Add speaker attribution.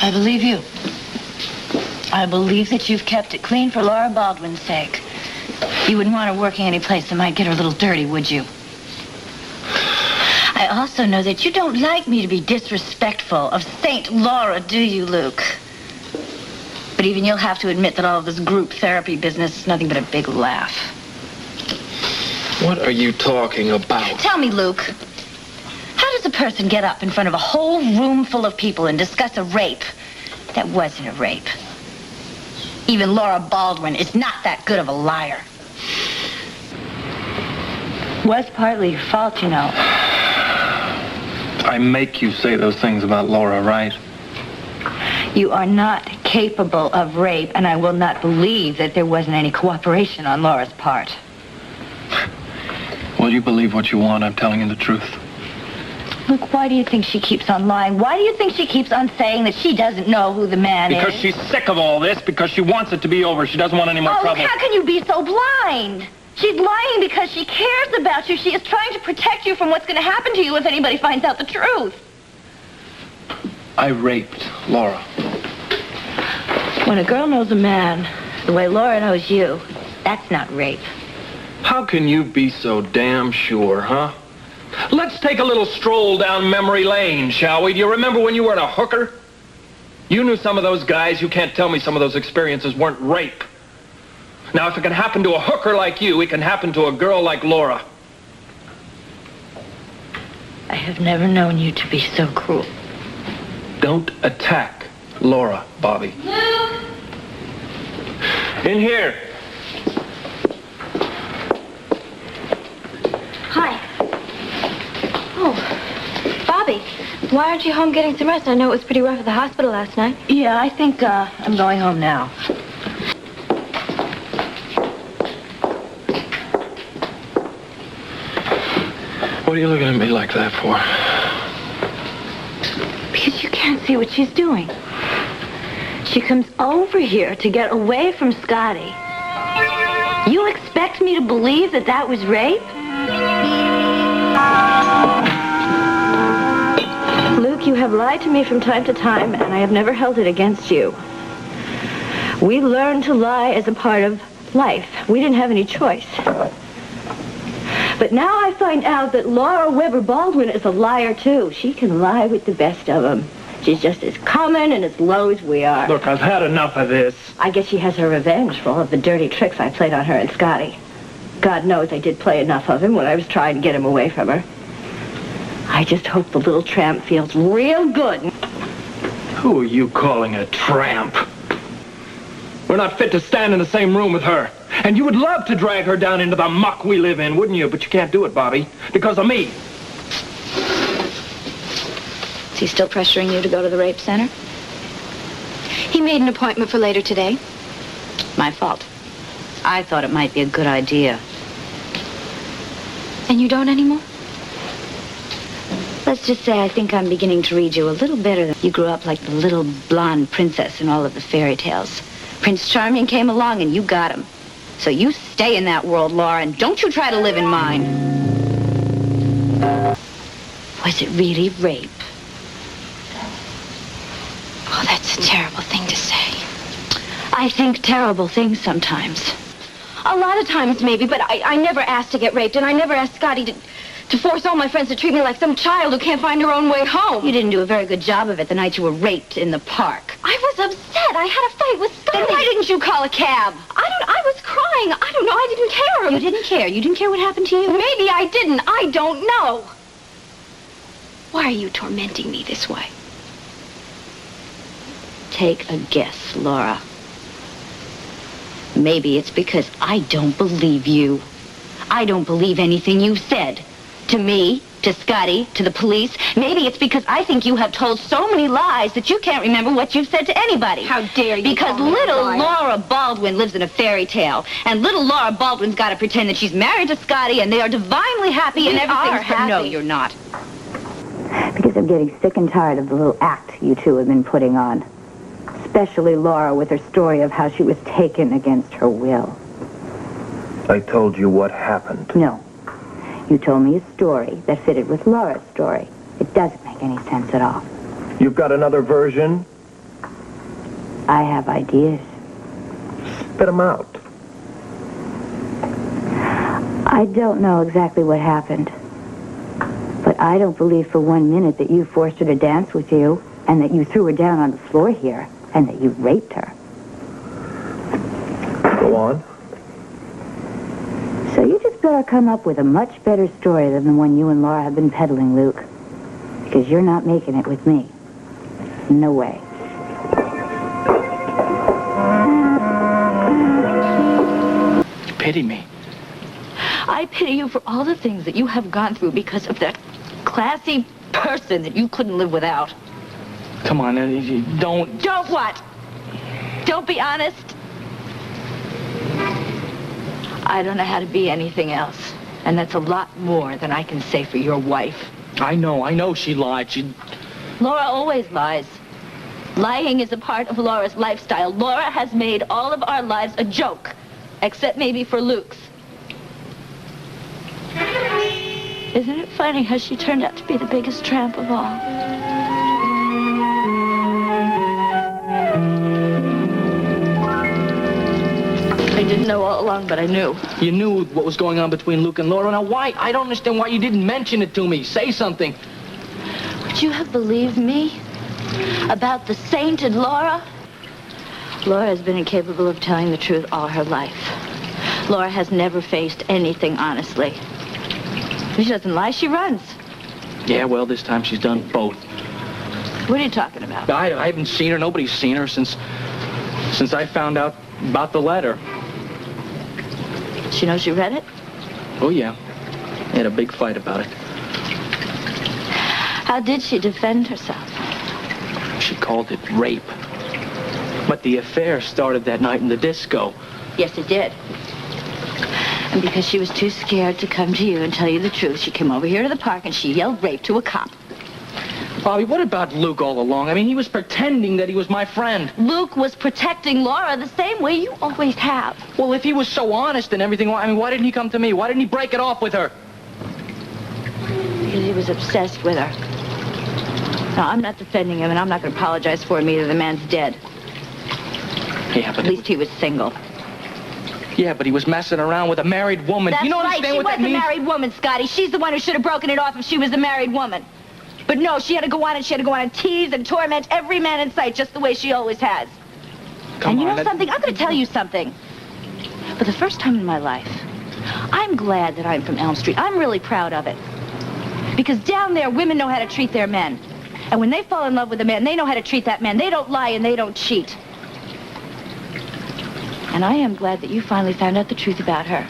Speaker 1: I believe you. I believe that you've kept it clean for Laura Baldwin's sake. You wouldn't want her working any place that might get her a little dirty, would you? I also know that you don't like me to be disrespectful of Saint Laura, do you, Luke? But even you'll have to admit that all of this group therapy business is nothing but a big laugh.
Speaker 2: What are you talking about?
Speaker 1: Tell me, Luke. How does a person get up in front of a whole room full of people and discuss a rape that wasn't a rape? Even Laura Baldwin is not that good of a liar. Was partly your fault, you know.
Speaker 2: I make you say those things about Laura, right?
Speaker 1: You are not capable of rape, and I will not believe that there wasn't any cooperation on Laura's part.
Speaker 2: Well, you believe what you want. I'm telling you the truth.
Speaker 1: Look, why do you think she keeps on lying? Why do you think she keeps on saying that she doesn't know who the man is?
Speaker 2: Because she's sick of all this, because she wants it to be over. She doesn't want any more trouble.
Speaker 1: How can you be so blind? She's lying because she cares about you. She is trying to protect you from what's going to happen to you if anybody finds out the truth.
Speaker 2: I raped Laura.
Speaker 1: When a girl knows a man the way Laura knows you, that's not rape.
Speaker 2: How can you be so damn sure, huh? Let's take a little stroll down memory lane, shall we? Do you remember when you were a hooker? You knew some of those guys. You can't tell me some of those experiences weren't rape. Now, if it can happen to a hooker like you, it can happen to a girl like Laura.
Speaker 1: I have never known you to be so cruel.
Speaker 2: Don't attack Laura, Bobbie.
Speaker 3: Luke!
Speaker 2: In here.
Speaker 3: Hi. Oh, Bobbie, why aren't you home getting some rest? I know it was pretty rough at the hospital last night.
Speaker 1: Yeah, I think I'm going home now.
Speaker 2: What are you looking at me like that for?
Speaker 1: Because you can't see what she's doing. She comes over here to get away from Scotty. You expect me to believe that that was rape? Luke, you have lied to me from time to time, and I have never held it against you. We learned to lie as a part of life. We didn't have any choice. But now I find out that Laura Weber Baldwin is a liar, too. She can lie with the best of them. She's just as common and as low as we are.
Speaker 2: Look, I've had enough of this.
Speaker 1: I guess she has her revenge for all of the dirty tricks I played on her and Scotty. God knows I did play enough of him when I was trying to get him away from her. I just hope the little tramp feels real good.
Speaker 2: Who are you calling a tramp? We're not fit to stand in the same room with her. And you would love to drag her down into the muck we live in, wouldn't you? But you can't do it, Bobbie, because of me.
Speaker 3: Is he still pressuring you to go to the rape center? He made an appointment for later today.
Speaker 1: My fault. I thought it might be a good idea.
Speaker 3: And you don't anymore?
Speaker 1: Let's just say I think I'm beginning to read you a little better than you grew up like the little blonde princess in all of the fairy tales. Prince Charming came along and you got him. So you stay in that world, Laura, and don't you try to live in mine. Was it really rape?
Speaker 3: Oh, that's a terrible thing to say.
Speaker 1: I think terrible things sometimes.
Speaker 3: A lot of times, maybe, but I never asked to get raped, and I never asked Scotty to force all my friends to treat me like some child who can't find her own way home.
Speaker 1: You didn't do a very good job of it the night you were raped in the park.
Speaker 3: I was upset. I had a fight with Scotty.
Speaker 1: Then why didn't you call a cab?
Speaker 3: I was crying. I don't know. I didn't care.
Speaker 1: You didn't care? You didn't care what happened to you?
Speaker 3: Maybe I didn't. I don't know. Why are you tormenting me this way?
Speaker 1: Take a guess, Laura. Maybe it's because I don't believe you. I don't believe anything you said. To me, to Scotty, to the police. Maybe it's because I think you have told so many lies that you can't remember what you've said to anybody.
Speaker 3: How dare you?
Speaker 1: Because little Laura Baldwin lives in a fairy tale. And little Laura Baldwin's got to pretend that she's married to Scotty and they are divinely happy and everything's happy. No, you're not. Because I'm getting sick and tired of the little act you two have been putting on. Especially Laura with her story of how she was taken against her will.
Speaker 2: I told you what happened.
Speaker 1: No. You told me a story that fitted with Laura's story. It doesn't make any sense at all.
Speaker 2: You've got another version?
Speaker 1: I have ideas.
Speaker 4: Spit them out.
Speaker 1: I don't know exactly what happened. But I don't believe for 1 minute that you forced her to dance with you, and that you threw her down on the floor here, and that you raped her.
Speaker 4: Go on.
Speaker 1: So you just better come up with a much better story than the one you and Laura have been peddling, Luke. Because you're not making it with me. No way.
Speaker 5: You pity me.
Speaker 1: I pity you for all the things that you have gone through because of that classy person that you couldn't live without.
Speaker 5: Come on, you don't...
Speaker 1: Don't what? Don't be honest? I don't know how to be anything else. And that's a lot more than I can say for your wife.
Speaker 5: I know she lied.
Speaker 1: Laura always lies. Lying is a part of Laura's lifestyle. Laura has made all of our lives a joke, except maybe for Luke's. Isn't it funny how she turned out to be the biggest tramp of all? I didn't know all along, but I knew.
Speaker 5: You knew what was going on between Luke and Laura. Now, why? I don't understand why you didn't mention it to me. Say something.
Speaker 1: Would you have believed me about the sainted Laura? Laura has been incapable of telling the truth all her life. Laura has never faced anything honestly. If she doesn't lie, she runs.
Speaker 5: Yeah, well, this time she's done both.
Speaker 1: What are you talking about?
Speaker 5: I haven't seen her. Nobody's seen her since I found out about the letter.
Speaker 1: She knows you read it?
Speaker 5: Oh, yeah. They had a big fight about it.
Speaker 1: How did she defend herself?
Speaker 5: She called it rape. But the affair started that night in the disco.
Speaker 1: Yes, it did. And because she was too scared to come to you and tell you the truth, she came over here to the park and she yelled rape to a cop.
Speaker 5: Bobbie, what about Luke all along? I mean, he was pretending that he was my friend.
Speaker 1: Luke was protecting Laura the same way you always have.
Speaker 5: Well, if he was so honest and everything, why didn't he come to me? Why didn't he break it off with her?
Speaker 1: Because he was obsessed with her. Now, I'm not defending him, and I'm not going to apologize for him either. The man's dead.
Speaker 5: Yeah, but...
Speaker 1: At least he was single.
Speaker 5: Yeah, but he was messing around with a married woman.
Speaker 1: That's
Speaker 5: You don't
Speaker 1: right.
Speaker 5: understand what that means?
Speaker 1: She was a married woman, Scotty. She's the one who should have broken it off if she was a married woman. But no, she had to go on and tease and torment every man in sight just the way she always has. And you know something? I'm going to tell you something. For the first time in my life, I'm glad that I'm from Elm Street. I'm really proud of it. Because down there, women know how to treat their men. And when they fall in love with a man, they know how to treat that man. They don't lie and they don't cheat. And I am glad that you finally found out the truth about her.